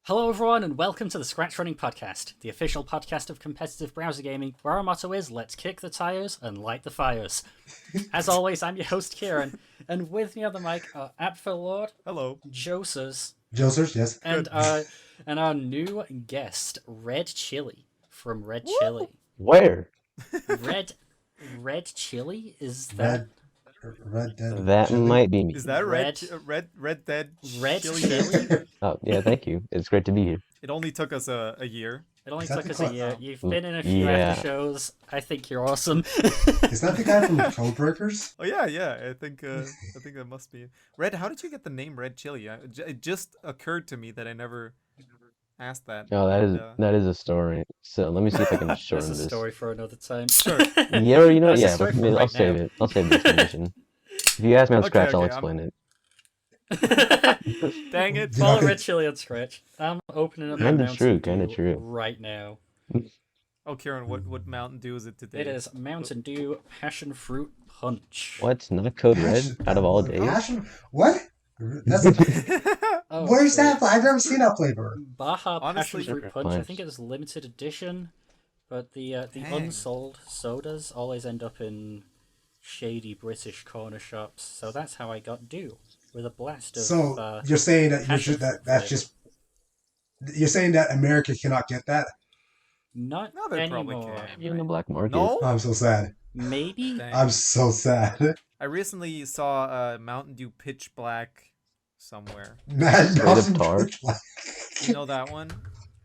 Hello everyone and welcome to the ScratchRunning podcast, the official podcast of competitive browser gaming, where our motto is, let's kick the tires and light the fires. As always, I'm your host Kieran, and with me on the mic are Lord. Hello. Jocers. Jocers, yes. And our new guest, Red Chili from Red Chili. Where? Red Chili? Is that... Red Dead. That Chili? might be me. Is that Red Dead Chili? Oh, yeah, thank you. It's great to be here. It only took us a year. It only Is that took us the a year. guy- You've been in a few Yeah. after shows. I think you're awesome. Is that the guy from Codebreakers? Oh yeah. I think that must be it. Red. How did you get the name Red Chili? It just occurred to me that I never asked that. Oh, And, that is a story. So let me see if I can That's shorten a this. story for another time. Sure. Yeah, or you know, That's a yeah, story but for I'll right save now. it. I'll save the explanation. If you ask me on Okay, Scratch, I'll okay, explain it. Dang it. Follow Red Chili on Scratch. I'm opening up my Kinda Mountain true, Dew kinda true. right now. Oh, Kieran, what Mountain Dew is it today? It is Mountain Dew Passion Fruit Punch. What? Not Code Red? Out of all days? Passion? What? That's Oh, Where's so that? I've never seen that flavor. Baja Honestly- Passion Fruit Fruit Punch. I Punch. think it was limited edition, but the Dang. unsold sodas always end up in shady British corner shops. So that's how I got Dew, with a blast of. So you're saying that you passion should fruit that's flavor. just you're saying that America cannot get that? Not No, they probably anymore. can. Even the black market. No. I'm so sad. Maybe. Dang. I'm so sad. I recently saw Mountain Dew Pitch Black somewhere. Mad Straight up tar. You know that one?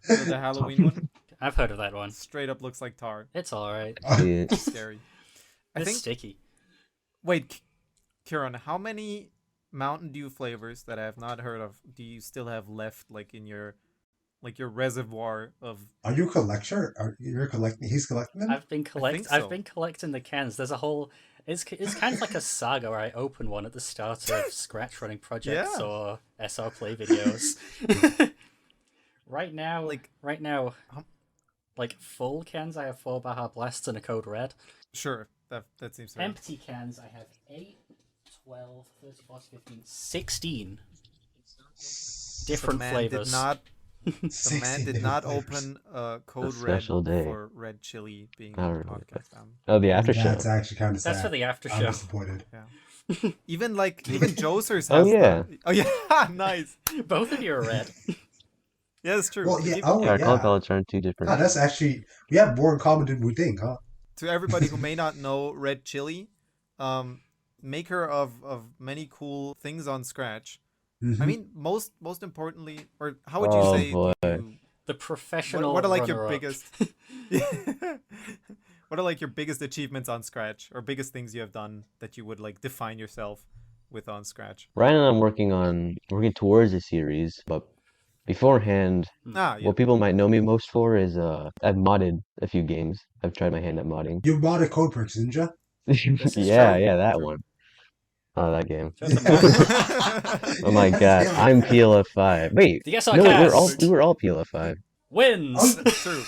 The Halloween one? I've heard of that one. Straight up looks like tar. It's alright. Yeah. Scary. I It's think. sticky. Wait, Kieran, how many Mountain Dew flavors that I have not heard of do you still have left, like in your reservoir of? Are you a collector? You're collecting? He's collecting them. I've been think so. I've been collecting the cans. There's a whole. It's kind of like a saga where I open one at the start of Scratch Running projects Yeah. or SR Play videos. right now, Um, like full cans, I have 4 Baja Blasts and a Code Red. Sure, that seems fair. Empty cans, I have 8, 12, 13, 14, 15, 16 different the man flavors. Did not, the man 16 did not different flavors. open Code A Red special day. for Red Chili being Not on the really. podcast. Oh, the after show. That's actually kind of sad. That's for the after I'm show. disappointed. Even Jocers has. Oh, yeah. Oh yeah, nice. Both of you are red. Yeah, that's true. Well, yeah. If- Oh, Our color yeah. palettes aren't too different. Oh, that's actually we have more in common than we think, huh? To everybody who may not know Red Chili, maker of many cool things on Scratch. Mhm. I mean, most importantly, or how would you Oh, say? boy. The professional. What are like your runner-up. biggest? What are like your biggest achievements on Scratch, or biggest things you have done that you would like define yourself with on Scratch? Ryan and I'm working towards a series, but beforehand, Ah, yeah. what people might know me most for is I've modded a few games. I've tried my hand at modding. You bought a Codebreakers, didn't you? This is Yeah, true. yeah, that one. Oh, that game. Just a moment. Oh my god, I'm PLF5. Wait, The no, SRCast we were all PLF5. wins. Oh, True.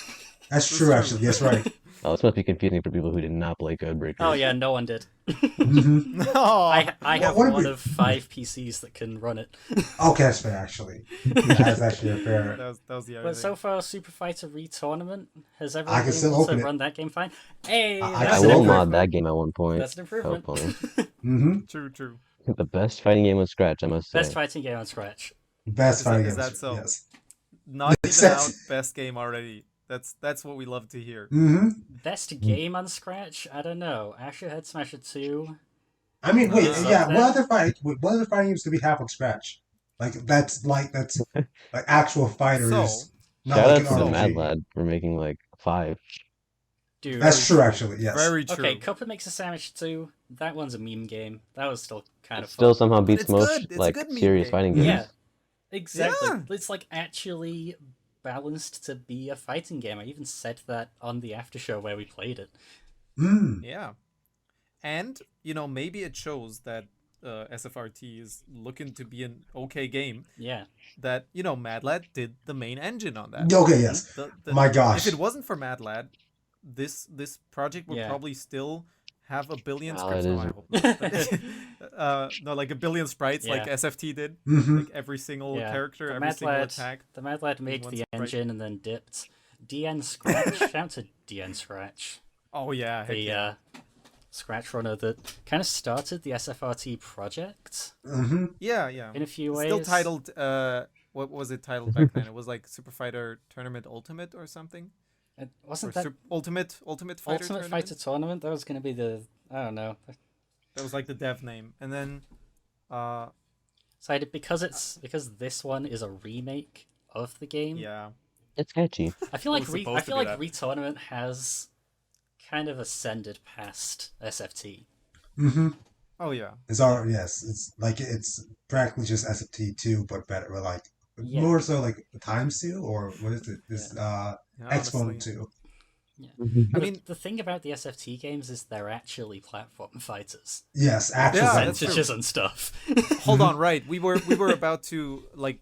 That's This true, is actually. Yes, right. Oh, this must be confusing for people who did not play Codebreakers. Oh yeah, no one did. hmm No. I have what are one we- of 5 PCs that can run it. Okay, that's fair, actually. That's actually a fair. That was the other But so thing. far, Super Fighter Re-Tournament, has I everyone can been still able to open it. run that game fine? Hey, I that's I an will improvement. mod that game at one point. That's an improvement. Hopefully. Mm-hmm. True. The best fighting game on Scratch, I must say. Best fighting game on Scratch. Best Is fighting that games. so? Yes. Not even That's- out best game already. That's what we love to hear. Mm-hmm. Best game on Scratch? I don't know. Asher Head Smasher 2. I mean, wait, Uh, yeah. okay. What other fighting games do we have from scratch? That's like actual fighters. So- not Shout like out an to the RPG. Mad Lad for making like 5. Dude. That's true, actually. Yes. Very true. Okay, Cuphead Makes a Sandwich 2. That one's a meme game. That was still kind of Still fun. somehow beats it's most good. It's a like good meme serious game. fighting games. Yeah, exactly. Yeah. It's like actually balanced to be a fighting game. I even said that on the after show where we played it. Mm. Yeah. And, maybe it shows that SFRT is looking to be an okay game. Yeah. That, Mad Lad did the main engine on that. Okay, yes. The- My gosh. If it wasn't for Mad Lad, this project would Yeah. probably still have a billion Oh, scripts. it No, is. I hope not. No, like a billion sprites, like Yeah. SFT did. Hmm. Like every single Yeah. character, The every Mad single Lad, attack. the Mad Lad in made one the sprite. engine and then dipped. DN Scratch. Shout out to DN Scratch. Oh yeah, heck The yeah. Scratch runner that kind of started the SFRT project Hmm. Yeah, yeah. in a few ways. Still titled. What was it titled back then? It was like Super Fighter Tournament Ultimate or something. It Or wasn't that Ultimate Fighter Ultimate Tournament? Fighter Tournament? That was going to be the I don't know. That was like the dev name, and then Decided because this one is a remake of the game. yeah. It's sketchy. I feel It like was supposed to be that. Retournament has kind of ascended past SFT. Hmm. Oh yeah. It's all yes. It's like it's practically just SFT2, but better. Or like Yeah. more so like times two, or what is it? This Yeah, Exponent honestly. 2. I But mean, the thing about the SFT games is they're actually platform fighters. Yes, actual Yeah, fight. that's true. Percentages and stuff. hold on, right? We were about to like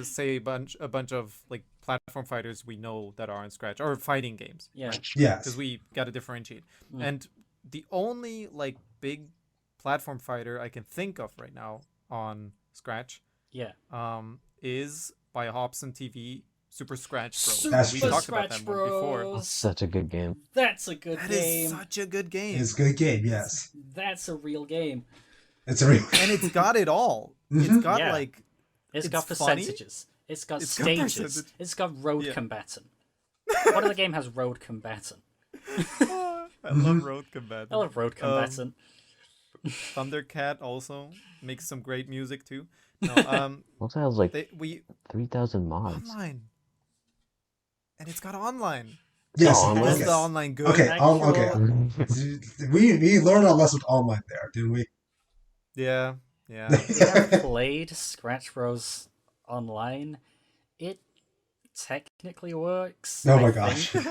say a bunch of like platform fighters we know that are on Scratch or fighting games Yeah. Yes. because we got to differentiate. Mm. And the only like big platform fighter I can think of right now on Scratch Yeah. is by Hobson TV Super Scratch Bros. That's We true. talked about them one before. Bros. Such a good game. That's a good That game. is such a good game. It's a good game, yes. That's a real game. It's a real And it's got it all. It's Mhm. got Yeah. like It's got It's funny. percentages. It's got It's got stages. percentage. It's got road Yeah. combatant. What other game has road combatant? I love Road Combat. I love road combatant. Thundercat also makes some great music too. No, Also has like we 3,000 mods. online, and it's got online. Yes. Oh, Was online. the yes. online good? Okay, okay. Actual- We learned our lesson with online there, didn't we? Yeah, yeah. I've played Scratch Bros online. It technically works. Oh my I gosh. think.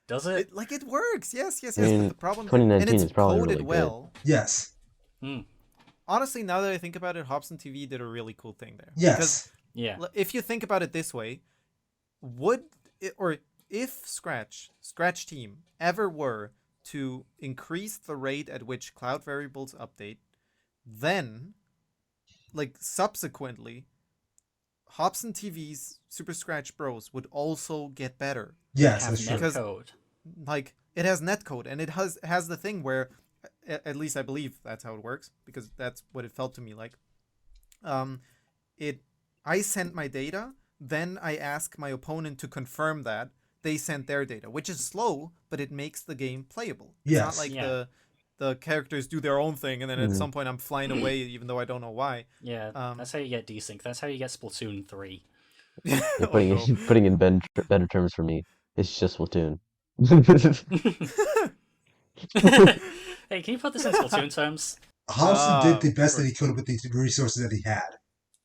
Does it? It works. Yes. I But mean, the problem, 2019 and it's is probably coded really good. well. Yes. Honestly, now that I think about it, Hobson TV did a really cool thing there. Yes. Yeah. If you think about it this way, if Scratch Team ever were to increase the rate at which cloud variables update, then, like subsequently, Hobson TV's Super Scratch Bros would also get better. Yes, Have that's true. Because- netcode. Like it has netcode, and it has the thing where, at least I believe that's how it works, because that's what it felt to me like. I sent my data, then I ask my opponent to confirm that they sent their data, which is slow, but it makes the game playable. It's not Yes. like Yeah. the characters do their own thing, and then at Mhm. some point I'm flying away, even though I don't know why. Yeah, Um, that's how you get desync. That's how you get Splatoon 3. Yeah, Oh, putting no. it, putting in better terms for me, it's just Splatoon. Hey, can you put this in Splatoon terms? Hobson did the of best that course. he could with the resources that he had.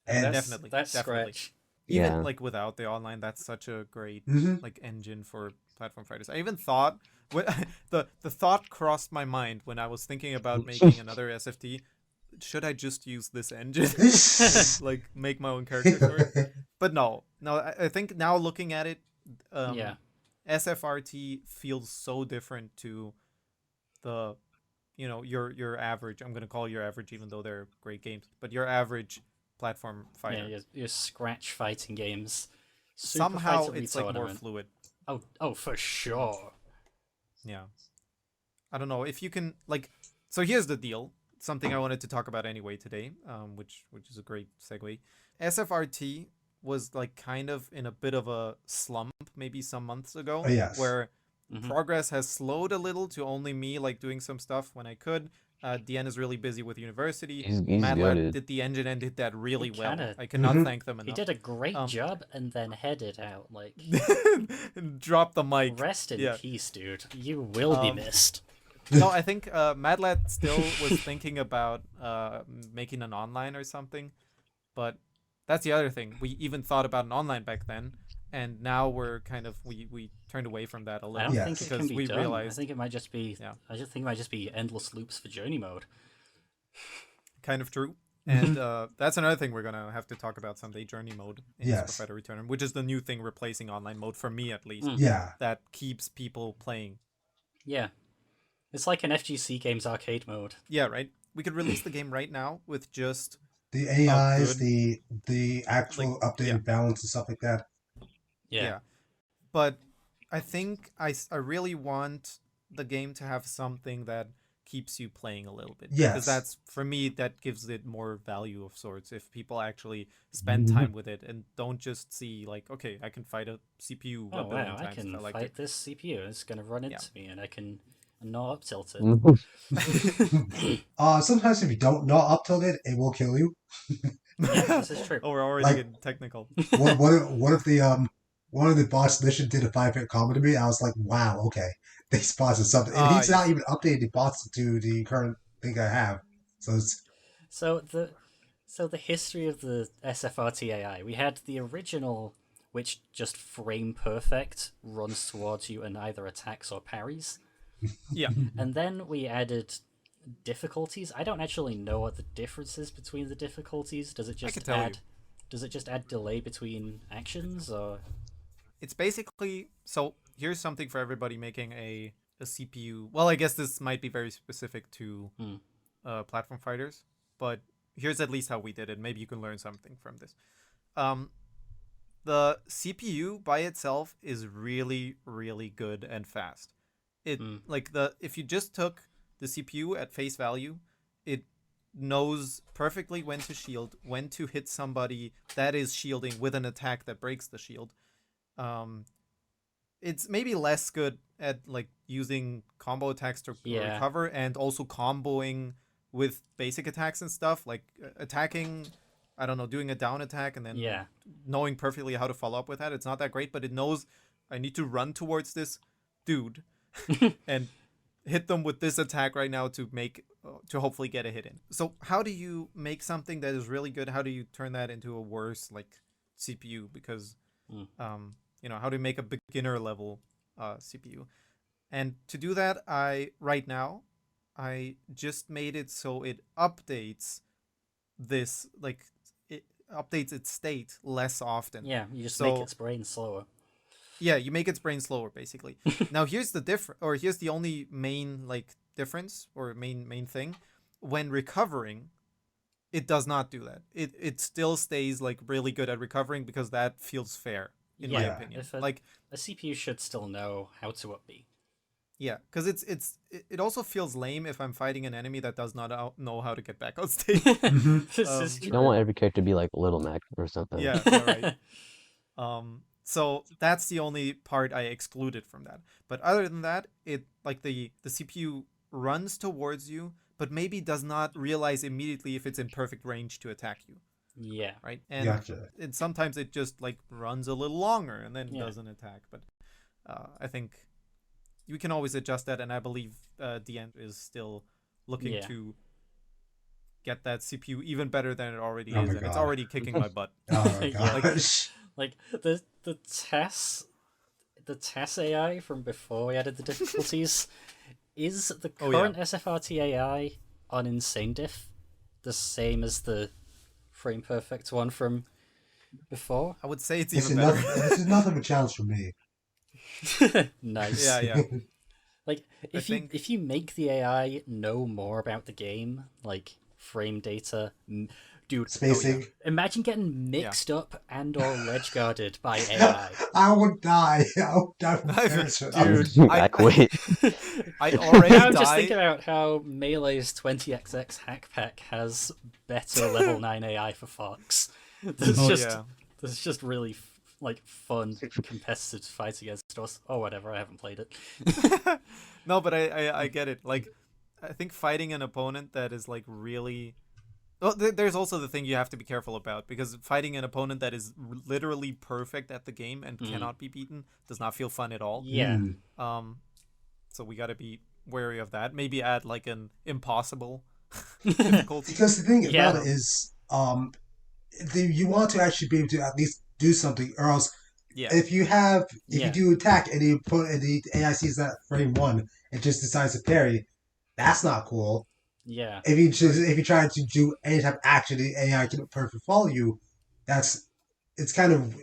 And That's, Definitely, That's definitely. Scratch. Even Yeah. like without the online, that's such a great Mhm. like engine for platform fighters. I even thought the thought crossed my mind when I was thinking about making another SFT. Should I just use this engine, like make my own character for it? But no. I think now looking at it, Yeah. SFRT feels so different to the, your average. I'm gonna call your average, even though they're great games, but your average platform fighter. Yeah, your Scratch fighting games. Super Somehow Fighter it's like more Retournament. fluid. Oh, for sure. Yeah. I don't know if you can like. So here's the deal. Something I wanted to talk about anyway today, which is a great segue. SFRT was like kind of in a bit of a slump maybe some months ago, Oh, yes. where Mhm. progress has slowed a little to only me like doing some stuff when I could. Deanne is really busy with university. He's Mad good. Lad did the engine and did that really well. kinda- I cannot Mhm. thank them He enough. did a great Um, job and then headed out. Like, Drop the mic. rest in yeah. peace, dude. You will be Um, missed. No, I think Mad Lad still was thinking about making an online or something, but that's the other thing. We even thought about an online back then, and now we're kind of we turned away from that a I little don't Yes. think it because can be we done. I realized think it might just be. Yeah. I just think it might just be endless loops for journey mode. kind of true. Mm-hmm. And that's another thing we're gonna have to talk about someday. Journey mode in Yes. Super Fighter Return, which is the new thing replacing online mode for me at least. Mm. Yeah. That keeps people playing. Yeah. It's like an FGC game's arcade mode. Yeah, right. We could release the game right now with just The AIs, good, the actual updated balance and stuff like that. Yeah. But I think I really want the game to have something that keeps you playing a little bit. Yes. Because that's, for me, that gives it more value of sorts. If people actually spend time with it and don't just see, like, okay, I can fight a CPU Oh a billion wow, I times. can if I like fight it. this CPU. It's gonna run into me, and I can not up tilt it. Sometimes if you don't know up till it will kill you. Yeah, this is true. Oh, we're already Like- getting technical. What if the one of the boss missions did a 5-hit combo to me? I was like, wow, okay, these boss is something. And he's not even updated the boss to the current thing I have. So it's So the history of the SFRT AI, we had the original, which just frame perfect runs towards you and either attacks or parries, Yeah. and then we added difficulties. I don't actually know what the difference is between the difficulties. Does it can just tell you. add? Does it just add delay between actions, or It's basically, so here's something for everybody making a CPU. Well, I guess this might be very specific to platform fighters, but here's at least how we did it. Maybe you can learn something from this. The CPU by itself is really, really good and fast. If you just took the CPU at face value, it knows perfectly when to shield, when to hit somebody that is shielding with an attack that breaks the shield. It's maybe less good at like using combo attacks to recover, and also comboing with basic attacks and stuff, like attacking, I don't know, doing a down attack and then knowing perfectly how to follow up with that. It's not that great, but it knows I need to run towards this dude and hit them with this attack right now to hopefully get a hit in. So how do you make something that is really good? How do you turn that into a worse like CPU? Because how do you make a beginner level CPU? And to do that, I just made it so it updates this, like it updates its state less often. yeah, you just make its brain slower. Yeah, you make its brain slower, basically. Now, here's the only main like difference or main thing. When recovering, it does not do that. It still stays like really good at recovering because that feels fair, in my opinion. Like a CPU should still know how to up B. Yeah, because it also feels lame if I'm fighting an enemy that does not know how to get back on stage. This is You don't want every character to be like Little Mac or something. Yeah, right. So that's the only part I excluded from that. But other than that, it like the CPU runs towards you, but maybe does not realize immediately if it's in perfect range to attack you. Yeah. Right. And gotcha. sometimes it just like runs a little longer and then doesn't attack. But I think you can always adjust that, and I believe DN is still looking to get that CPU even better than it already is, and it's already kicking my butt. Oh my gosh. Like the TES AI from before we added the difficulties is the current SFRT AI on Insane Diff the same as the frame perfect one from before? I would say it's even better. This is nothing of a challenge for me. Nice. Yeah. Like if you make the AI know more about the game, like frame data, dude, spacing. Imagine getting mixed up and or ledge guarded by AI. I would die. I would die from cancer. Dude, I quit. I already I'm died. just thinking about how Melee's 20XX hack pack has better level 9 AI for Fox. There's just really like fun competitive fights against us. Oh, whatever. I haven't played it. No, but I get it. Like, I think fighting an opponent that is like really. Well, there's also the thing you have to be careful about, because fighting an opponent that is literally perfect at the game and cannot be beaten does not feel fun at all. Yeah. So we got to be wary of that. Maybe add like an impossible difficulty. Because the thing about it is, you want to actually be able to at least do something, or else if you do attack and the AI sees that frame 1 and just decides to parry, that's not cool. Yeah. If you try to do any type of action, the AI can perfectly follow you. It's it's kind of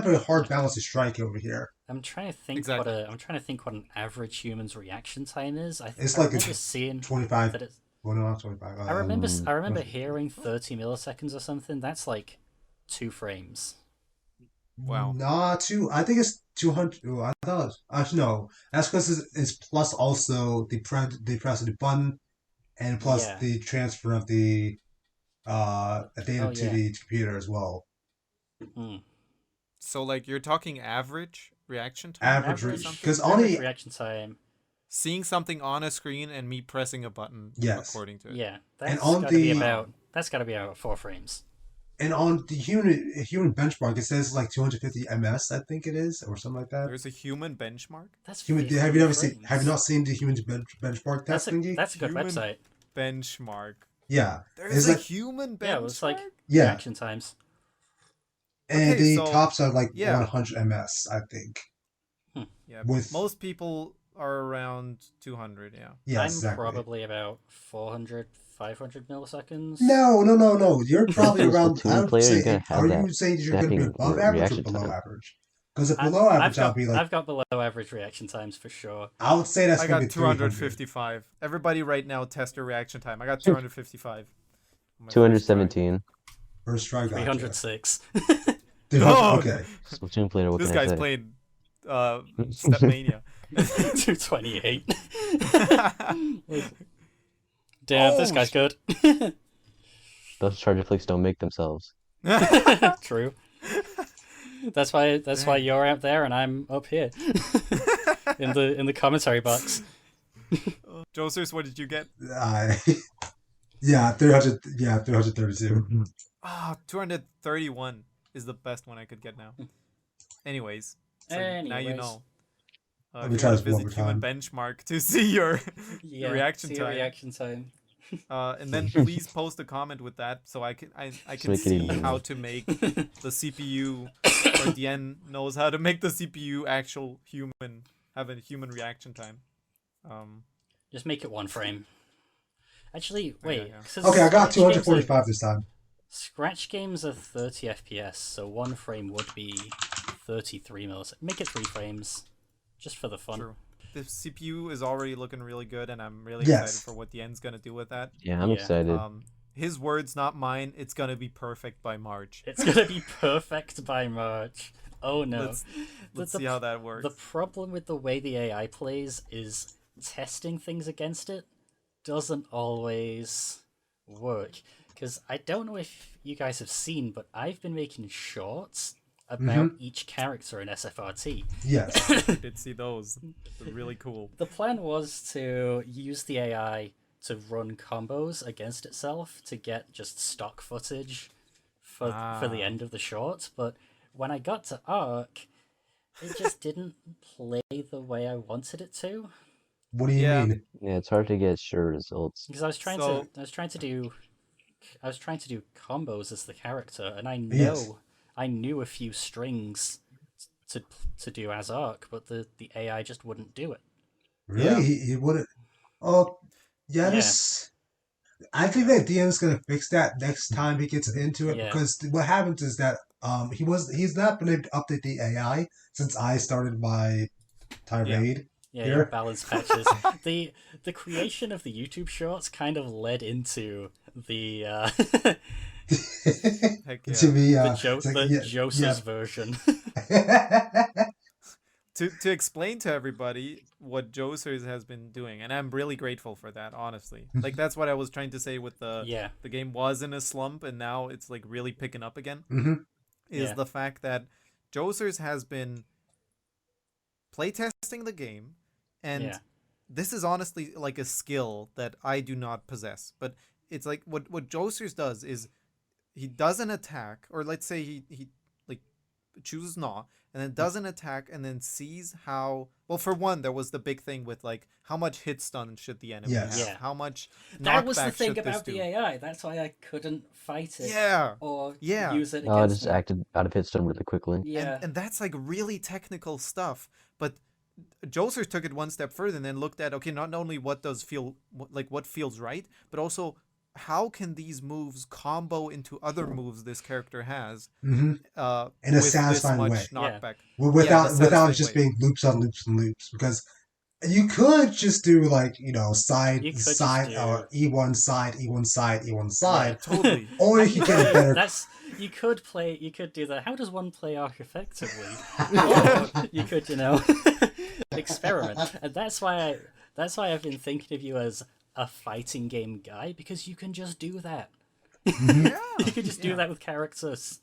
a hard balance to strike over here. I'm trying to think what an average human's reaction time is. It's I like remember seeing 25. that it's. Well, no, not 25. I remember hearing 30 milliseconds or something. That's like 2 frames. Wow. Nah, I think it's 200. Oh, I thought. Actually, no. That's because it's plus also the press of the button and plus Yeah. the transfer of the data to the computer as well. Mm. So like you're talking average reaction time? Average, because average reaction time. Seeing something on a screen and me pressing a button according to it. Yeah, that's gotta be about 4 frames. And on the human benchmark, it says like 250 ms, I think it is, or something like that. There's a human benchmark. That's human. Have you not seen the human benchmark test thingy? That's a good website. Benchmark. Yeah, there's a human benchmark. Yeah, it's like reaction times. And the tops are like 100 ms, I think. Yeah, most people are around 200. Yeah, I'm probably about 400, 500 milliseconds. No. You're probably around. I would say, are you saying you're going to be above average or below average? Because if below average, I'll be like. I've got below average reaction times for sure. I would say that's. I got 255. Everybody, right now, test your reaction time. I got 255. 217. First try. 306. Okay. Splatoon player. What this can I guy's say? played Stepmania. 228. Damn, this guy's good. Those charger flicks don't make themselves. True. That's why you're out there and I'm up here in the commentary box. Jocers, what did you get? 332. 231 is the best one I could get now. Anyways, now you know. Let me try this one more human time. benchmark to see your reaction see time. Your reaction time. And then please post a comment with that so I can see how to make the CPU or Dien knows how to make the CPU have a human reaction time. Just make it 1 frame. Actually, wait. Yeah. Okay, I got 245 this time. Scratch games are 30 FPS, so 1 frame would be 33 milliseconds. Make it 3 frames, just for the fun. True. The CPU is already looking really good, and I'm really excited for what Dien's gonna do with that. Yeah, I'm excited. His words, not mine. It's gonna be perfect by March. It's gonna be perfect by March. Oh no. Let's see how that works. The problem with the way the AI plays is testing things against it doesn't always work. Because I don't know if you guys have seen, but I've been making shorts about each character in SFRT. Yes. I did see those. They're really cool. The plan was to use the AI to run combos against itself to get just stock footage for the end of the short, but when I got to Arc, it just didn't play the way I wanted it to. What do you mean? Yeah, it's hard to get sure results. Because I was trying to do combos as the character, and I knew a few strings to do as Arc, but the AI just wouldn't do it. Really? Yeah. He wouldn't. Oh, yeah. I think that Dien's gonna fix that next time he gets into it, because what happens is that he's not been able to update the AI since I started my tirade. Yeah, your balance patches. The creation of the YouTube shorts kind of led into the to me Jocers version. To explain to everybody what Jocers has been doing, and I'm really grateful for that, honestly. Like that's what I was trying to say with the game was in a slump and now it's like really picking up again. Is the fact that Jocers has been playtesting the game, and this is honestly like a skill that I do not possess. But it's like what Jocers does is he doesn't attack, or let's say he like chooses not, and then doesn't attack, and then sees how. Well, for one, there was the big thing with like how much hit stun should the enemy have, how much knockback that was the thing should about this the do. AI. That's why I couldn't fight it. Or use it against I just me. acted out of hit stun really quickly. Yeah, and that's like really technical stuff, but Jocers took it one step further and then looked at, okay, not only what feels right, but also how can these moves combo into other moves this character has in a with satisfying this way, much knockback? without in a satisfying just way. being loops on loops and loops. Because you could just do like side You could just side do- or E1 side E1 side E1 Yeah, side, Totally. or you could get a better. You could do that. How does one play arc effectively? Or you could, experiment, and that's why I've been thinking of you as a fighting game guy, because you can just do that. Yeah. You can just do that with characters.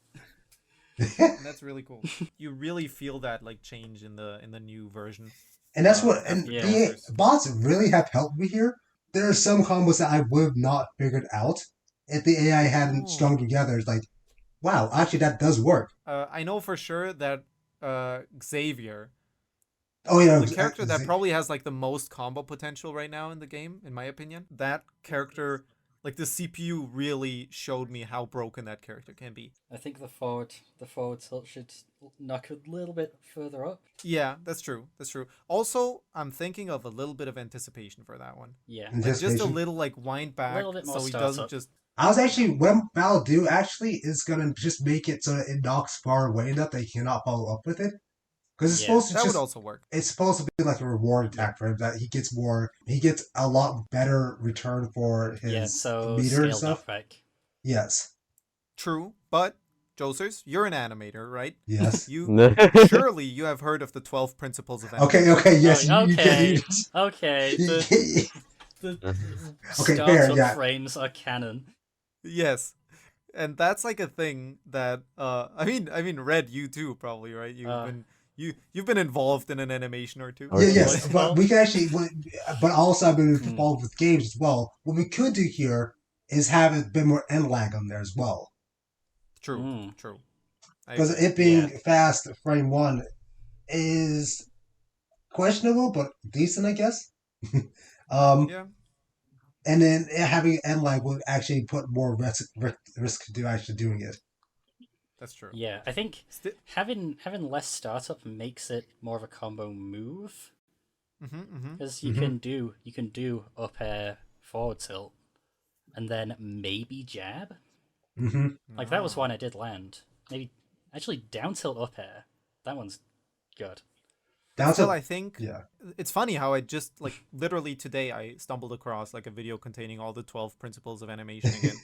And that's really cool. You really feel that like change in the new version. And that's what, and after Yeah. the Jocers. bots really have helped me here. There are some combos that I would have not figured out if the AI hadn't Ooh. strung together. It's like, wow, actually that does work. I know for sure that Xavier, Oh yeah, the character that probably has like the most combo potential right now in the game, in my opinion, that character, like the CPU really showed me how broken that character can be. I think the forward tilt should knock a little bit further up. Yeah, that's true. That's true. Also, I'm thinking of a little bit of anticipation for that one. Yeah. And Like just a Anticipation? little like wind back little bit more so he startup. doesn't just I was actually, when Battle Do actually is gonna just make it so that it knocks far away enough that he cannot follow up with it. Because it's Yeah, supposed to that just, would also work. it's supposed to be like a reward attack for him, that he gets a lot better return for his Yeah, so meter and scale stuff. knockback. Yes. True, but Jocers, you're an animator, right? Yes. Surely you have heard of the 12 principles of animation. Okay, yes. Oh, you okay. can- Okay, the Okay, startup fair, yeah. frames are canon. Yes. And that's like a thing that I mean Red, you too probably, right? You've been involved in an animation or two. Or- Yeah, Okay. yes, but we can actually, but also I've been Hmm. involved with games as well. What we could do here is have a bit more end lag on there as well. True, Mm. true. I Because agree. it being fast frame one is questionable, but decent, I guess. Yeah. And then having end lag would actually put more risk to actually doing it. That's true. Yeah, I think Sti- having less startup makes it more of a combo move, because you can do up air forward tilt, and then maybe jab. Mm-hmm. Like that was one I did land. Maybe actually down tilt up air. That one's good. Down Still, to, I think yeah. it's funny how I just like literally today I stumbled across like a video containing all the 12 principles of animation again,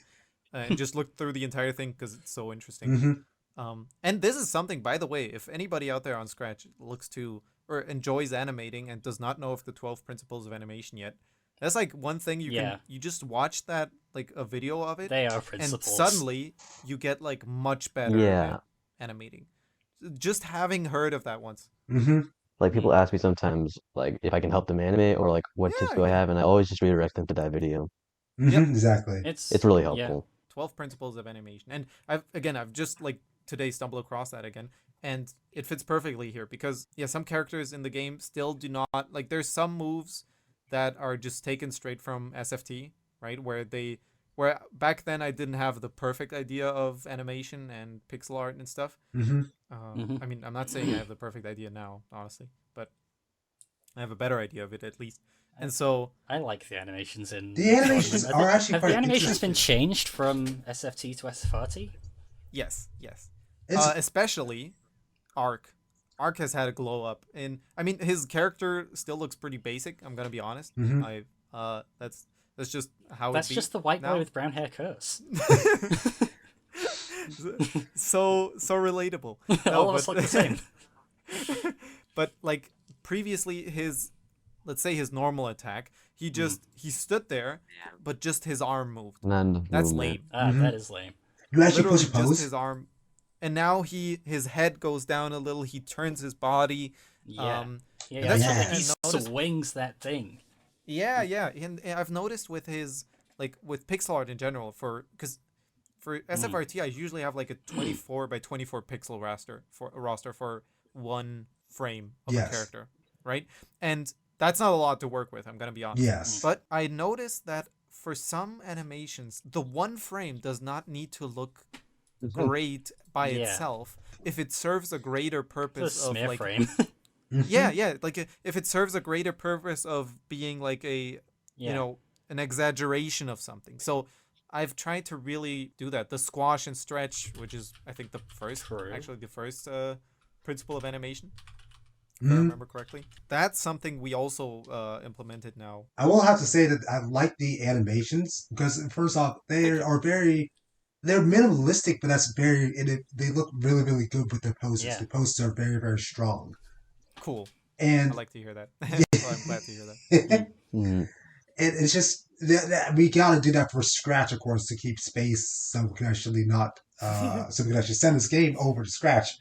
and just looked through the entire thing because it's so interesting. Mm-hmm. And this is something, by the way, if anybody out there on Scratch looks to or enjoys animating and does not know of the 12 principles of animation yet, that's like one thing you just watch that like a video of it, They are and principles. suddenly you get like much better Yeah. at animating. Just having heard of that once. Mm-hmm. Like people ask me sometimes, like if I can help them animate or like what tips do I have, and I always just redirect them to that video. Mm-hmm. Yep. Exactly. It's really yeah. helpful. 12 principles of animation. And I've just like today stumbled across that again, and it fits perfectly here because some characters in the game still do not like, there's some moves that are just taken straight from SFT, right? Where back then I didn't have the perfect idea of animation and pixel art and stuff. Mm-hmm. I mean, I'm not saying I have the perfect idea now, honestly, but I have a better idea of it at least. And so I like the animations in The animations Have are actually have quite the animations been interesting. changed from SFT to SFRT? yes. It's Especially Arc. Arc has had a glow up, and I mean his character still looks pretty basic. I'm gonna be honest. Mhm. That's just how That's it be just the white now. boy with brown hair curse. so relatable. No, All of us look the same. But like previously, let's say his normal attack, he stood there, but just his arm moved. None That's movement. lame. That is lame. you actually Literally push a just pose. his arm, and now his head goes down a little. He turns his body. Yeah. Um, Yeah, that's something he I noticed. swings that thing. Yeah, and I've noticed with his with pixel art in general because for SFRT I usually have like a 24 by 24 pixel roster for one frame of a Yes. character, right? And that's not a lot to work with. I'm gonna be honest. Yes. But I noticed that for some animations, the one frame does not need to look great by Yeah. itself if it serves a greater The purpose of smear like frame. yeah, like if it serves a greater purpose of being like a Yeah. an exaggeration of something. So I've tried to really do that. The squash and stretch, which is I think the first principle of animation. If I remember correctly. That's something we also implemented now. I will have to say that I like the animations because first off, they're minimalistic, but they look really, really good with their poses. Yeah. The poses are very, very strong. Cool. And I like to hear that. Well, I'm glad to hear that. And it's just that we gotta do that for Scratch, of course, to keep space so we can actually so we can actually send this game over to Scratch.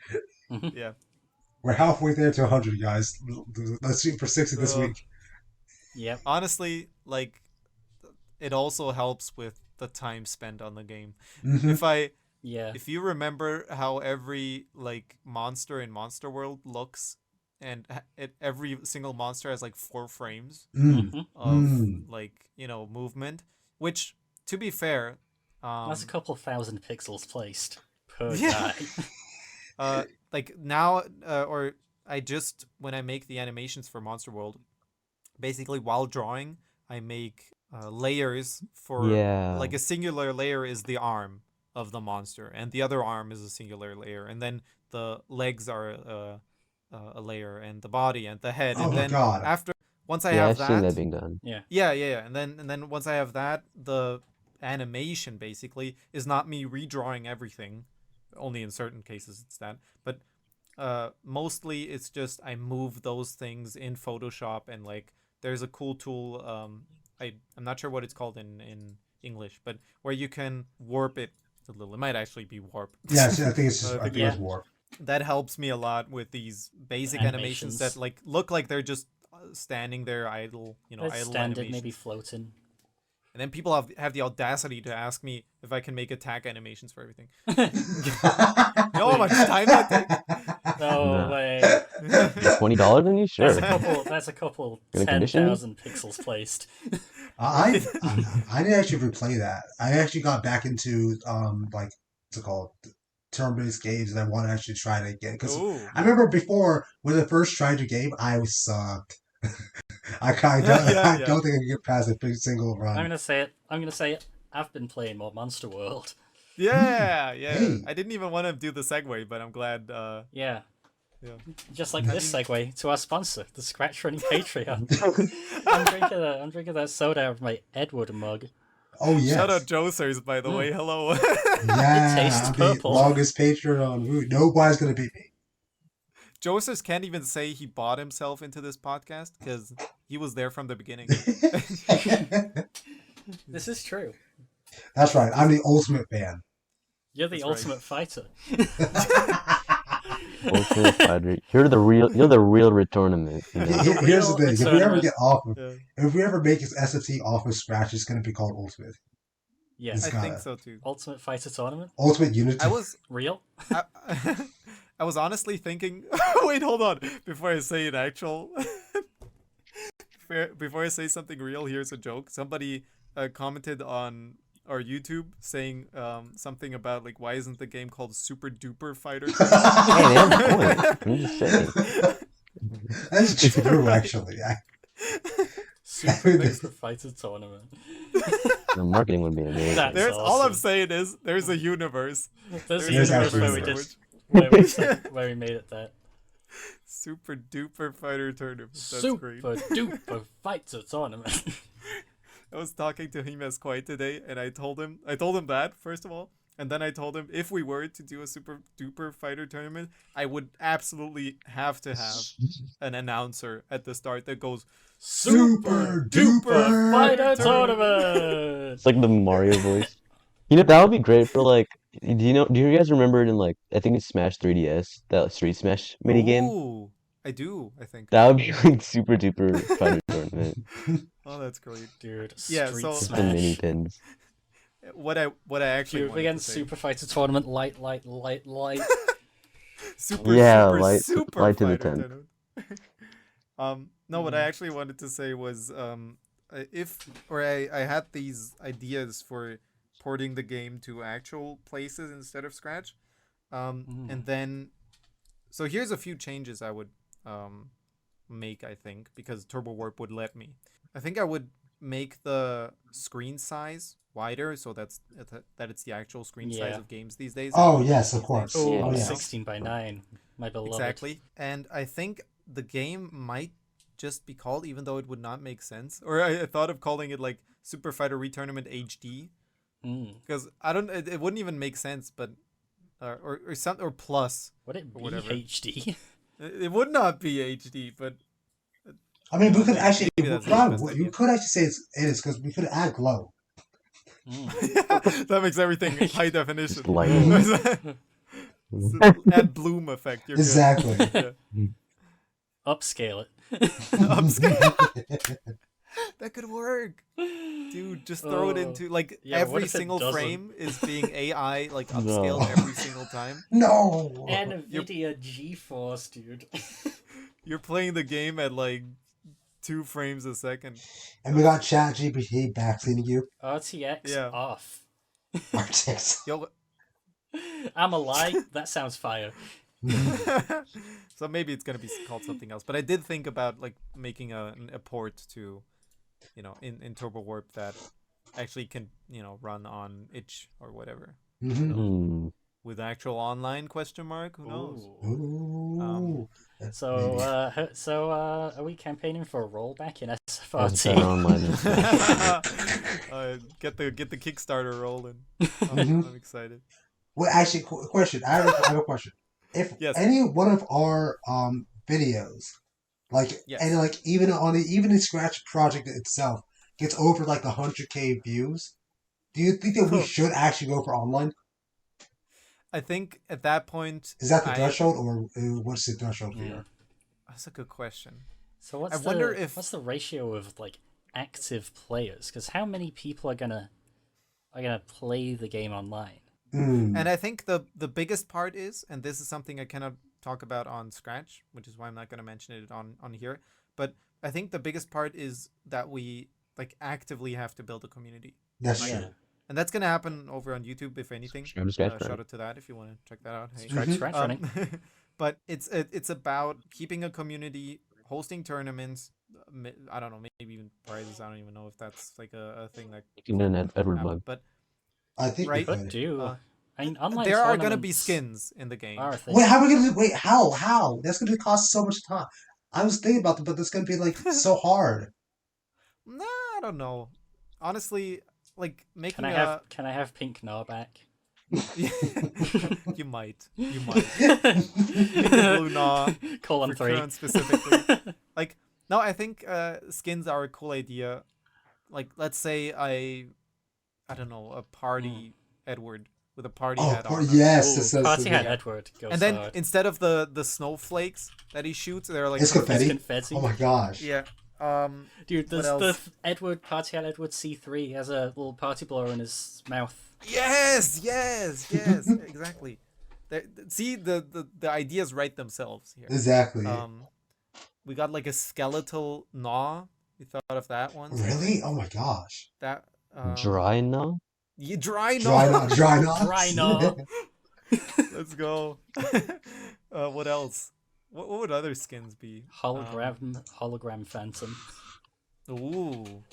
Yeah. We're halfway there to 100, guys. Let's shoot for 60 this week. Yep. Honestly, like, it also helps with the time spent on the game. Mm-hmm. If you remember how every like monster in Monster World looks, and every single monster has like 4 frames of like movement, which to be fair, that's a couple thousand pixels placed per guy. Like now, or I just when I make the animations for Monster World, basically while drawing, I make layers for like a singular layer is the arm of the monster, and the other arm is a singular layer, and then the legs are a layer, and the body and the head, and then once I have I've seen that being done. Yeah, and then once I have that, the animation basically is not me redrawing everything. Only in certain cases it's that, but mostly it's just I move those things in Photoshop, and like there's a cool tool, I'm not sure what it's called in English, but where you can warp it a little. It might actually be warp. Yeah, I think it's just it's warp. That helps me a lot with these basic animations that like look like they're just standing there idle, idle standing, maybe floating. And then people have the audacity to ask me if I can make attack animations for everything. You know how much time that takes? No way. $20 on you? Sure. That's a couple 10,000 pixels placed. I didn't actually replay that. I actually got back into like what's it called, turn-based games, and I want to actually try it again because I remember before when I first tried the game, I was sucked. I don't think I can get past a big single run. I'm gonna say it. I've been playing more Monster World. Yeah. Hey. I didn't even want to do the segue, but I'm glad. Yeah. Just like this segue to our sponsor, the ScratchRunning Patreon. I'm drinking that soda out of my Edward mug. Oh yeah! Shout out Jocers, by the way. Hello. Yeah, it tastes purple. The longest Patreon. Nobody's gonna beat me. Jocers can't even say he bought himself into this podcast because he was there from the beginning. This is true. That's right. I'm the ultimate fan. You're the ultimate fighter. Ultimate fighter. You're the real tournament. Here's the thing: if we ever make his SFT off of Scratch, it's gonna be called Ultimate. Yeah, I think so too. Ultimate Fighter Tournament. Ultimate Unity. I was real. I was honestly thinking. Wait, hold on. Before I say an actual, before I say something real, here's a joke. Somebody commented on our YouTube saying something about like, why isn't the game called Super Duper Fighter? Hey, they have a point. I'm just saying. That's true, actually. Super Duper Fighter Tournament. The marketing would be amazing. Awesome. All I'm saying is there's a universe. There's a universe where we made it that. Super Duper Fighter Tournament. That's Super great. Duper Fighter Tournament. I was talking to him as quite today, and I told him that first of all, and then I told him if we were to do a Super Duper Fighter Tournament, I would absolutely have to have an announcer at the start that goes Super Duper Fighter Tournament. It's like the Mario voice. That would be great for like. Do you guys remember it in like I think it's Smash 3DS, that Street Smash minigame? Ooh, I do. I think that would be like Super Duper Fighter Tournament. Oh, that's great, dude. Yeah, Street so Smash. The mini pins. What I actually dude, again, Super Fighter Tournament, light. super light to the Fighter 10th. No, what I actually wanted to say was I had these ideas for porting the game to actual places instead of Scratch, and then so here's a few changes I would make, I think, because Turbo Warp would let me. I think I would make the screen size wider so that it's the actual screen size of games these days. Oh yes, of course. Oh, yes. 16 by 9, my beloved. Exactly. And I think the game might just be called, even though it would not make sense, or I thought of calling it like Super Fighter Retournament HD, because it wouldn't even make sense, but or plus. Would it be whatever. HD? It would not be HD, but I mean, we could actually you could actually say it is because we could add glow. That makes everything high definition. Just lighting. Add bloom effect. You're exactly. Good. Yeah. Upscale it. Upscale. That could work, dude. Just throw it into like every single frame is being AI like upscaled every single time. No. NVIDIA GeForce, dude. You're playing the game at like 2 frames a second. And we got ChatGPT backseating you. RTX off. RTX. Yo. I'm a lie. That sounds fire. So maybe it's gonna be called something else. But I did think about like making a port to, in Turbo Warp that actually can run on itch or whatever. With actual online ? Who knows? Ooh. So are we campaigning for a rollback in SFRT? Get the Kickstarter rolling. I'm excited. Well, actually, question. I have a question. If any one of our videos, and like even the Scratch project itself gets over like 100K views, do you think that we should actually go for online? I think at that point, is that the threshold, or what's the threshold for you? That's a good question. So what's the ratio of like active players? Because how many people are gonna play the game online? And I think the biggest part is, and this is something I cannot talk about on Scratch, which is why I'm not going to mention it on here, but I think the biggest part is that we like actively have to build a community. That's true. And that's going to happen over on YouTube, if anything. Shout out to that if you want to check that out. Hey. ScratchRunning. But it's about keeping a community, hosting tournaments. I don't know, maybe even prizes. I don't even know if that's like a thing that Edward bug. But I think right? Could do. There are going to be skins in the game. Wait, how are we going to how? That's going to cost so much time. I was thinking about that, but that's going to be like so hard. Nah, I don't know. Honestly, like making Can I have Pink Gnar back? You might. Blue Gnaw. Colon 3. Specifically. Like, no, I think skins are a cool idea. Like, let's say I don't know, a party Edward with a party hat on. Yes, party hat Edward goes and then hard. Instead of the snowflakes that he shoots, they're like confetti. Oh my gosh. Yeah. Dude, there's the Edward party hat Edward C3. He has a little party blower in his mouth. Yes, exactly. See, the ideas write themselves here. Exactly. We got like a skeletal Gnaw. We thought of that one. Really? Oh my gosh. That Dry Gnaw? Yeah, Dry Gnaw. Dry Gnaw. Let's go. What else? What would other skins be? Hologram Phantom. Ooh.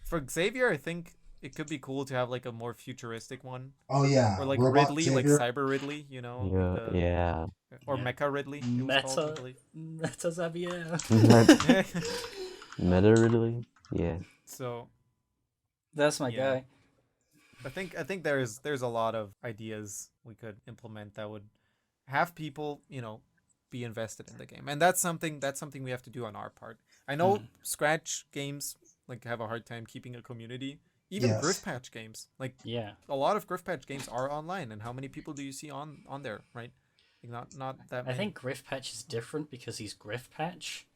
For Xavier, I think it could be cool to have like a more futuristic one. Oh yeah. Or like Robot Ridley, Xavier. like Cyber Ridley, Yeah. Or Mecha Ridley. Meta Xavier. Meta Ridley? Yeah. So that's my guy. I think there's a lot of ideas we could implement that would have people, be invested in the game. And that's something we have to do on our part. I know Scratch games like have a hard time keeping a community. Even Griff Patch games. Like a lot of Griff Patch games are online, and how many people do you see on there, right? Like not that many. I think Griff Patch is different because he's Griff Patch.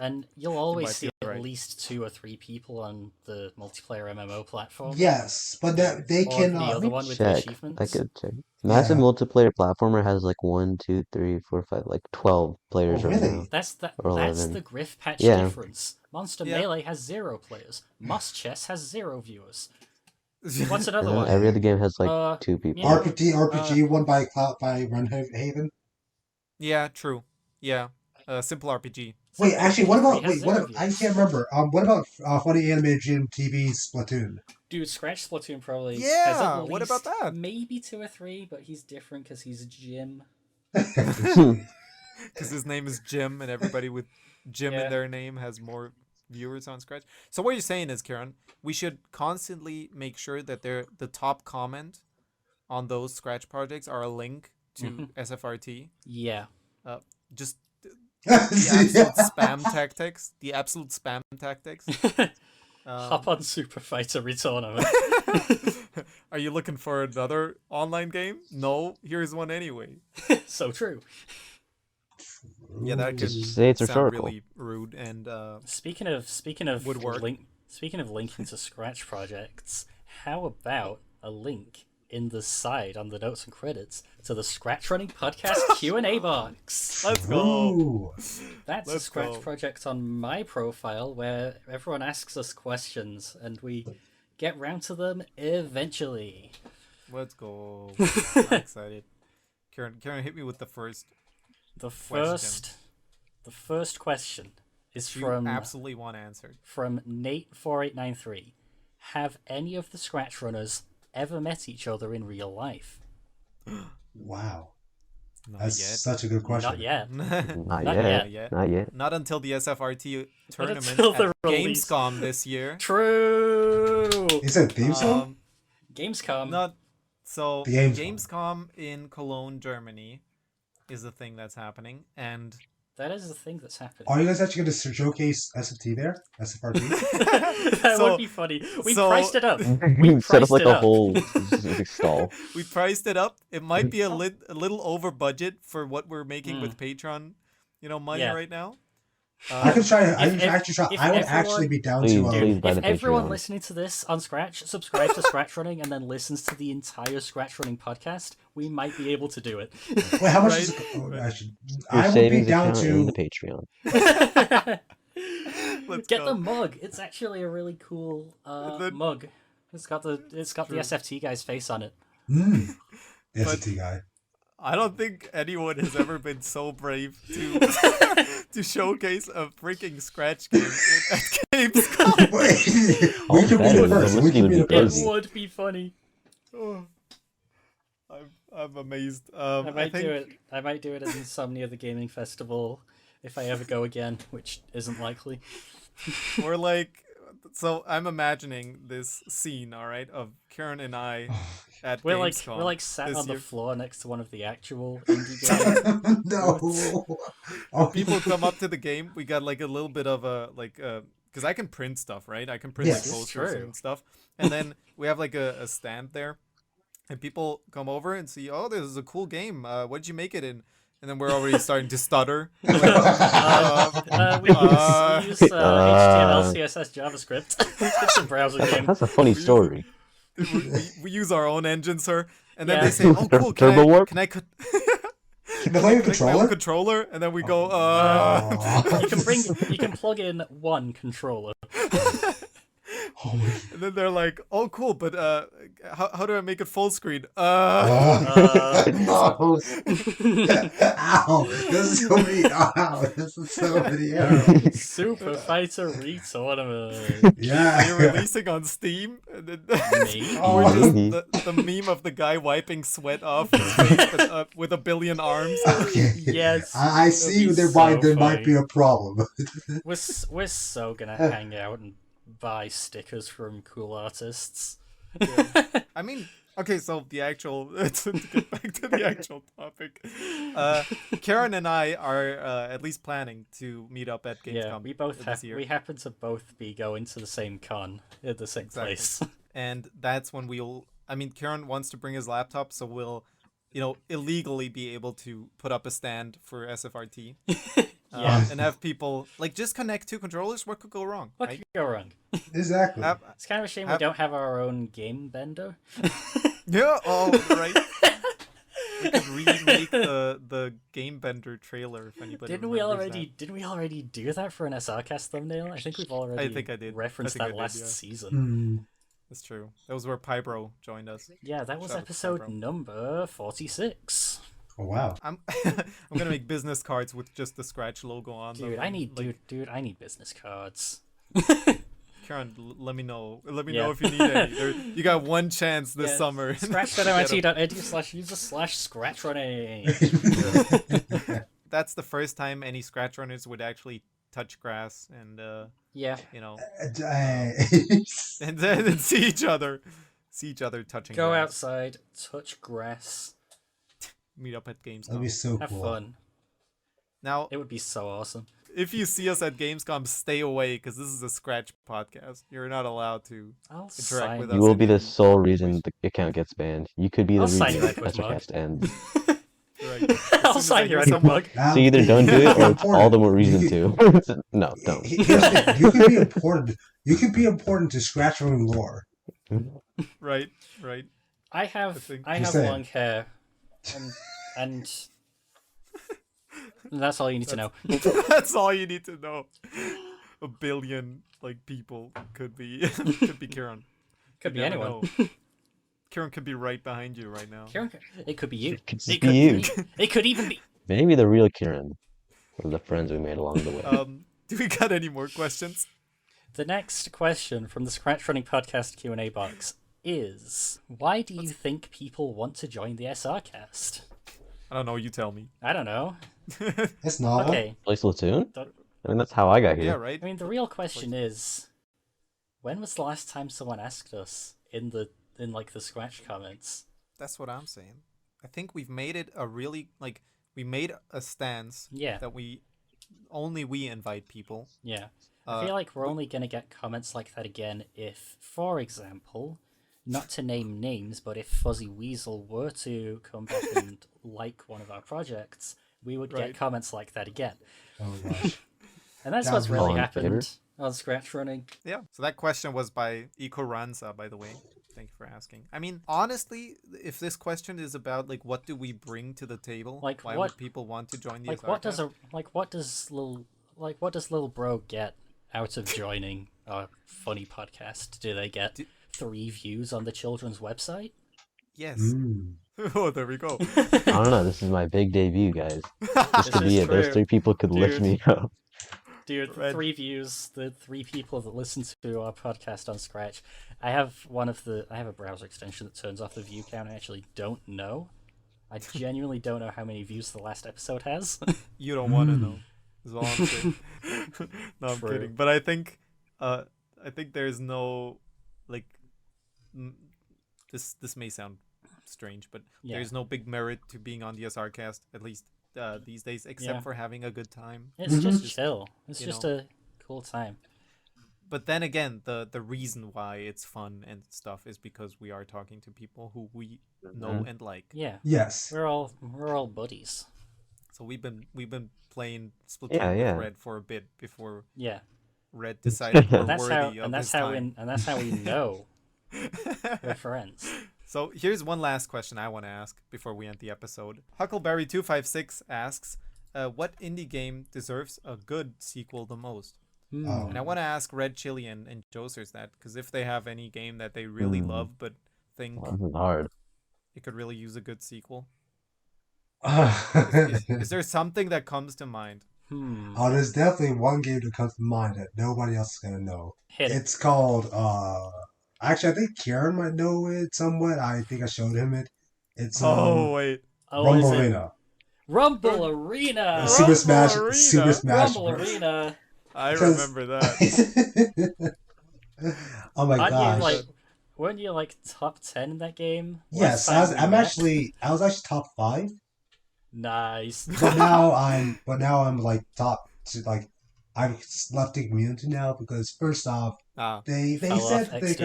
And you'll always see at least 2 or 3 people on the multiplayer MMO platform. Yes, but they can. The other one with the achievements. I could check. Massive multiplayer platformer has like 1, 2, 3, 4, 5, like 12 players right now. That's the Griff Patch difference. Monster Melee has 0 players. Moss Chess has 0 viewers. What's another one? Every other game has like 2 people. RPG one by Runhaven. Yeah, true. Yeah, Simple RPG. Wait, actually, what about has what? zero I views. can't remember. What about funny animated Jim TV Splatoon? Dude, Scratch Splatoon probably has Yeah, at least what about that? maybe 2 or 3, but he's different because he's Jim. Because his name is Jim, and everybody with Jim in their name has more viewers on Scratch. So what you're saying is, Karen, we should constantly make sure that the top comment on those Scratch projects are a link to SFRT. Yeah. Just the absolute spam tactics. The absolute spam tactics. Hop on Super Fighter Retournament. Are you looking for another online game? No, here's one anyway. So true. Yeah, that could Just say it's sound rhetorical. really rude and Speaking of Would work. Speaking of linking to Scratch projects, how about a link in the side on the notes and credits to the ScratchRunning podcast Q&A box? Let's go. Ooh. That's a Let's Scratch go. project on my profile where everyone asks us questions and we get round to them eventually. Let's go. I'm excited. Karen, hit me with the first. The first question is You from absolutely want answered. from Nate4893. Have any of the Scratch runners ever met each other in real life? Wow. Not That's yet. such a good question. Not yet. Not Not yet. yet. Not yet. Not until the SFRT tournament until the at release. Gamescom this year. True. Is it theme song? Gamescom. Not so. The Gamescom. Gamescom in Cologne, Germany, is the thing that's happening, and That is the thing that's happening. Are you guys actually going to showcase SFT there? SFRT? That So- would be funny. We so- priced it up. We set up priced like it a up. whole specific stall. we priced it up. It might be a little over budget for what we're making with Patreon, money Yeah. right now. I could try. I If would actually try. if I would everyone- actually be down Please, to. please. By If the everyone Patreon. listening to this on Scratch subscribes to ScratchRunning and then listens to the entire ScratchRunning podcast, we might be able to do it. Wait, how much Right. is it? Oh, actually, Your I would be savings down account and the to. Patreon. Let's Get go. the mug. It's actually a really cool mug. It's got the True. SFT guy's face on it. The SFT guy. I don't think anyone has ever been so brave to to showcase a freaking Scratch game at Gamescom. We can be bet the it first. was We can gonna be the be It first. crazy. would be funny. Oh, I'm amazed. I I might think do it. I might do it at Insomnia the Gaming Festival if I ever go again, which isn't likely. we're like, so I'm imagining this scene, all right, of Karen and I at We're Gamescom. like sat this on the year. floor next to one of the actual indie games. No. Oh, People come up to the game. We got like a little bit of a because I can print stuff, right? I can print Yes. like It's posters true. and stuff, and then we have like a stand there, and people come over and see, oh, this is a cool game. What did you make it in? And then we're already starting to stutter. We use HTML, CSS, JavaScript. It's a browser game. That's a funny We use- story. we use our own engine, sir. And then Yeah. they say, oh, cool. Turbo Warp? Can I Can I play with make my own controller? controller? And then we go, Oh. You can plug in one controller. Oh my And then they're like, "Oh, cool, but how do I make it full screen?" No. Ow! This is so many. Ow! This is so many arrows. Super Fighter Retournament. You're Yeah. releasing on Steam, and then Maybe. Oh. we're just Maybe. the meme of the guy wiping sweat off his face, but with a billion arms. Okay. Yes. I It'll see be there so might funny. be a problem. We're so gonna hang out and buy stickers from cool artists. I mean, okay, so the actual to get back to the actual topic, Karen and I are at least planning to meet up at Gamescom. Yeah, we both this year. we happen to both be going to the same con at the same Exactly. place. And that's when we'll. I mean, Karen wants to bring his laptop, so we'll, illegally be able to put up a stand for SFRT. Yeah. And have people just connect two controllers. What could go wrong? What Right? could go wrong? Exactly. It's kind of a shame we Have- don't have our own game bender. Yeah. Oh, right. We could remake the Game Bender trailer if anybody. Didn't we remembers already do that for an SRCast thumbnail? I think we've already think I did. referenced I think that I did, last yeah. season. Hmm. that? That's true. That was where Pybro joined us. Yeah, that was Shout out to episode Pybro. number 46. Oh wow. I'm gonna make business cards with just the Scratch logo on them. Dude, I need like, I need business cards. Karen, let me know. Let me Yeah. know if you need any. You got one chance this summer. Scratch.mit.edu/user/scratchRunning. That's the first time any Scratch runners would actually touch grass and Yeah. you know, Uh, and then see each other touching Go grass. outside, touch grass, Meet up at Gamescom. That'd be so have cool. fun. Now, It would be so awesome. if you see us at Gamescom, stay away because this is a Scratch podcast. You're not allowed to I'll interact sign. with You us. will be the in- sole reason the account gets banned. You could be the I'll sign reason your Red Hood mug. SRCast ends. Right. As I'll soon as sign I your hear Red Hood someone- mug. Now, So either don't do it or it's all the more reason You to. No, don't. Here's the thing. You can be important. You can be important to Scratch Running lore. Right. I have think- I Just have saying. long hair, and that's all you need to know. That's all you need to know. A billion people could be Kieran. Could be You never anyone. know. Kieran could be right behind you right now. Kieran, it could be you. It could It be you. It could even be. Maybe the real Kieran. Or the friends we made along the way. Do we got any more questions? The next question from the Scratch Running Podcast Q&A box is, why do you think people want to join the SRCast? I don't know. You tell me. I don't know. It's not. Okay. Play Splatoon? Don't- I mean, that's how I got Yeah, here. right. I mean, the real question is, when was the last time someone asked us in the Scratch comments? That's what I'm saying. I think we've made it a really we made a stance Yeah. that we invite people. Yeah. I feel like we're only going to get comments like that again if, for example, not to name names, but if Fuzzy Weasel were to come back and like one of our projects, we would Right. get comments like that again. Oh gosh. And that's That what's would be really on happened Twitter. on Scratch Running. Yeah. So that question was by Ikoranza, by the way. Thank you for asking. I mean, honestly, if this question is about what do we bring to the table, Like, why what- would people want to join the Like, what does little bro get out of joining a funny podcast? Do they get 3 views on the children's website? Yes. Mm. Oh, there we go. I don't know. This is my big debut, guys. This This could be is it. Those true. 3 people could lift Dude. me up. Dude, Red. 3 views, the 3 people that listen to our podcast on Scratch. I have a browser extension that turns off the view count. I actually don't know. I genuinely don't know how many views the last episode has. You don't want to know. Is all I'm saying. No, I'm True. kidding. But I think there's no this may sound strange, but Yeah. there's no big merit to being on the SRCast, at least these days, except Yeah. for having a good time. It's just Just, chill. It's you just know. a cool time. But then again, the reason why it's fun and stuff is because we are talking to people who we know and like. Yeah. Yes. We're all buddies. So we've been playing Splatoon Yeah. with Red for a bit before Yeah. Red decided we're And that's how worthy of and that's his how time. and that's how we know we're friends. So here's one last question I want to ask before we end the episode. Huckleberry256 asks, what indie game deserves a good sequel the most? Oh. And I want to ask Red Chili and Jocers that, because if they have any game that they really love but think Well, this is hard. it could really use a good sequel, Oh, is there something that comes to mind? there's definitely one game that comes to mind that nobody else is gonna know. Hit it. It's called actually I think Kieran might know it somewhat. I think I showed him it. It's Oh wait, Oh, is Rumble it Arena. Rumble Arena. Super Rumble Smash Arena. Super Smash Rumble Bros. Arena. I Because- remember that. Oh my Aren't gosh. you weren't you top 10 in that game? Yes, Last time we met? I was actually top 5, Nice. but now I'm like top I've left the community now because first off they Fell said off that they're XD.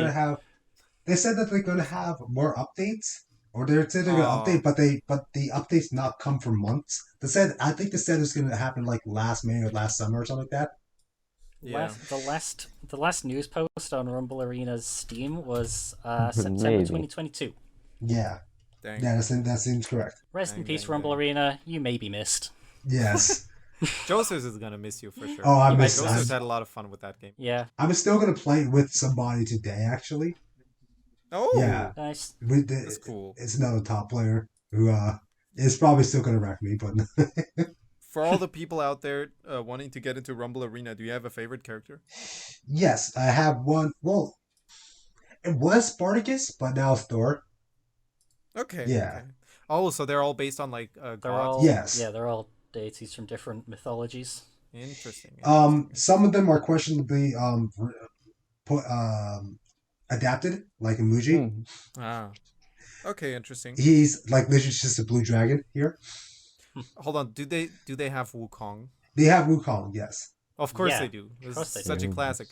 gonna have more updates, or they said they're gonna Aw. update, but the updates not come for months. I think they said it's gonna happen last May or last summer or something like that. Yeah. The last news post on Rumble Arena's Steam was September Maybe. 2022. Yeah, Dang. yeah, that seems correct. Rest in Dang, peace, dang, Rumble dang. Arena. You may be missed. Yes. Jocers is gonna miss you for sure. Oh, I You miss. might Jocers had a lot of fun with that game. Yeah, I'm still gonna play it with somebody today. Actually, Oh, yeah, nice. with that's cool. It's another top player who It's probably still gonna wreck me, but For all the people out there wanting to get into Rumble Arena, do you have a favorite character? yes, I have one. Well, it was Spartacus, but now it's Thor. Okay. Yeah. Okay. Oh, so they're all based on like They're gods. all Yes. they're all deities from different mythologies. Interesting. Some of them are questionably put adapted, like Muji. Hmm. Ah. Okay. Interesting. He's like literally just a blue dragon here. Hold on. Do they have Wukong? They have Wukong, yes. Of course Yeah, they do. of This course is they such a do. classic.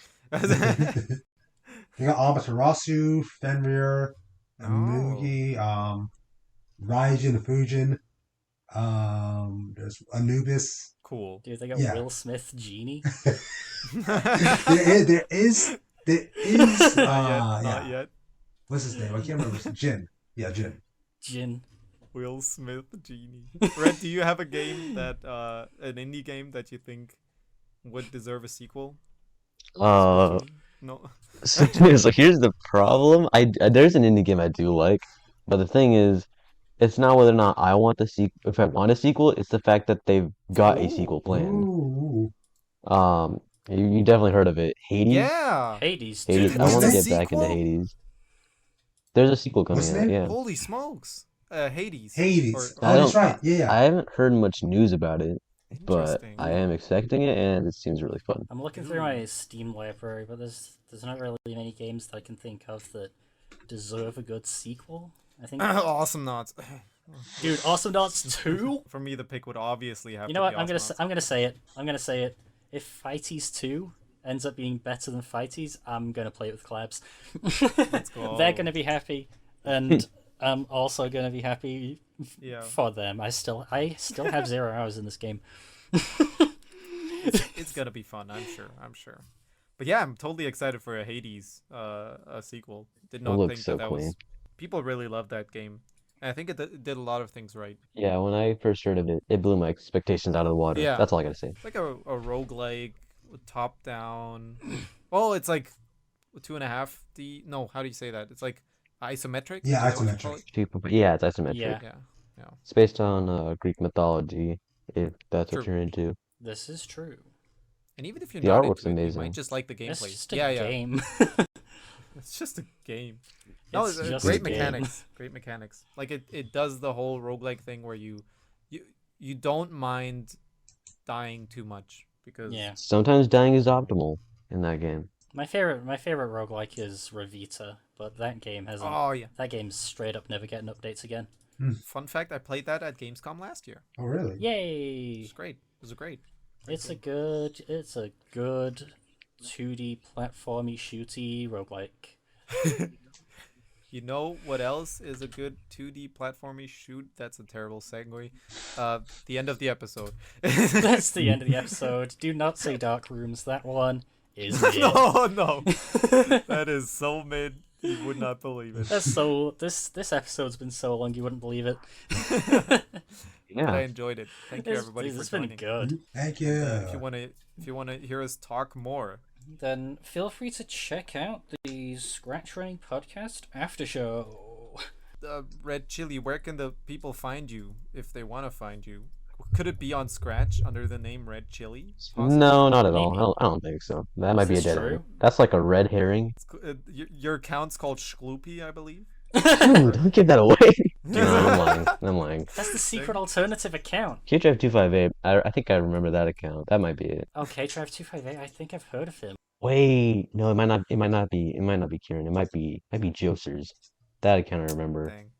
They got Amaterasu, Fenrir, No. Mugi, Raijin, Fujin. There's Anubis. Cool. Dude, they got Yeah. Will Smith genie. There is Not yeah. yet. What's his name? I can't remember. Jin. Yeah, Jin. Jin. Will Smith genie. Red, do you have a game that an indie game that you think would deserve a sequel? Uh, No. so here's the problem. There's an indie game I do like, but the thing is, it's not whether or not I want the sequel. If I want a sequel, it's the fact that they've got a sequel planned. Ooh. Um, you definitely heard of it, Hades. Yeah. Hades. Hades. Dude, I What's want to that get back into sequel? Hades. There's a sequel coming What's the out. name? Yeah. Holy smokes. Hades. Hades. I Oh, that's don't. right. Yeah. I haven't heard much news about it, but Interesting. I am expecting it, and it seems really fun. I'm looking through my Steam library, but there's not really many games that I can think of that deserve a good sequel. I think, Awesome Knots. dude, Awesome Knots 2. For me, the pick would obviously have You to know what? be I'm Awesome gonna say it. I'm gonna say it. If Fighties 2 ends up being better than Fighties, I'm gonna play it with Clabs. Let's go. They're gonna be happy, and I'm also gonna be happy Yeah. for them. I still have 0 hours in this game. It's gonna be fun, I'm sure. But yeah, I'm totally excited for a Hades a sequel. Did not looks think so that clean. was people really loved that game. And I think it did a lot of things right. Yeah, when I first heard of it, it blew my expectations out of the water. Yeah. That's all I gotta say. It's like a roguelike top down. Well, it's like 2.5D. No, how do you say that? It's like isometric. Yeah, Is that what you call isometric. Yeah, it's isometric. Yeah. it? Yeah. It's based on Greek mythology, if that's what True. you're into. This is true. And even if you're The not artwork's into it, you amazing. might just like the It's gameplay. just a Yeah. game. It's just a game. No, It's it's just great a game. mechanics. Great mechanics. Like it does the whole roguelike thing where you don't mind dying too much because Yeah. Sometimes dying is optimal in that game. My favorite roguelike is Revita, but that game hasn't. Oh yeah. That game's straight up never getting updates again. Fun fact, I played that at Gamescom last year. Oh, really? It Yay! was great. It was great. It's a good 2D platformy shooty roguelike. You know what else is a good 2D platformy shoot? That's a terrible segue. The end of the episode. That's the end of the episode. Do not say Dark Rooms. That one is mid. No. That is so mid. You would not believe it. That's so. This episode's been so long you wouldn't believe it. But Yeah. I enjoyed it. Thank you everybody for It's been joining. good. Thank you. If you wanna hear us talk more, Then feel free to check out the ScratchRunning podcast after show. Red Chili, where can the people find you if they want to find you? Could it be on Scratch under the name Red Chili? Possibly? No, not at all. Maybe. I don't think so. That might be a this dead true? end. That's like a red herring. Your account's called Schloopy, I believe. Ooh, don't give that away. No, I'm lying. I'm lying. That's the secret alternative account. KTRF258. I think I remember that account. That might be it. Oh, KTRF258. I think I've heard of him. Wait, no, it might not. It might not be. It might not be Kieran. It might be Jocers. That account I remember. Dang.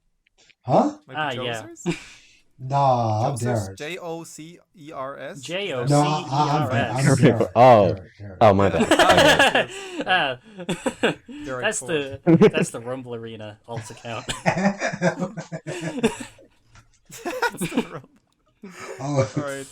Huh? Might be Yeah. Jocers? Nah, I'm Jocers? Derek. Jocers? J-O-C. No, I'm CERS. Derek. Oh. Derek. Oh, my bad. Ah, Derek that's Ford. that's the Rumble Arena alt account. That's the rope. Oh, All right.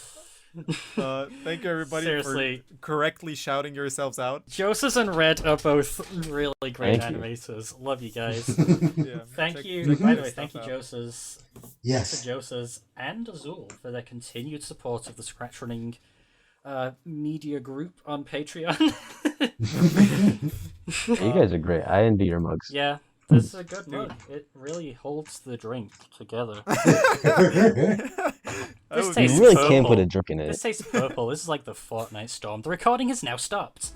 Thank you everybody Seriously. for correctly shouting yourselves out. Jocers and Red are both really great Thank you. animators. Love you guys. Yeah. Thank check- you. check By their the way, thank you, stuff out. Jocers, yes. to Jocers and Azul for their continued support of the ScratchRunning media group on Patreon. You guys are great. I envy your mugs. Yeah, This is a good mug. It really holds the drink together. This tastes You really purple. can't put a drink in it. This tastes purple. This is like the Fortnite storm. The recording is now stopped.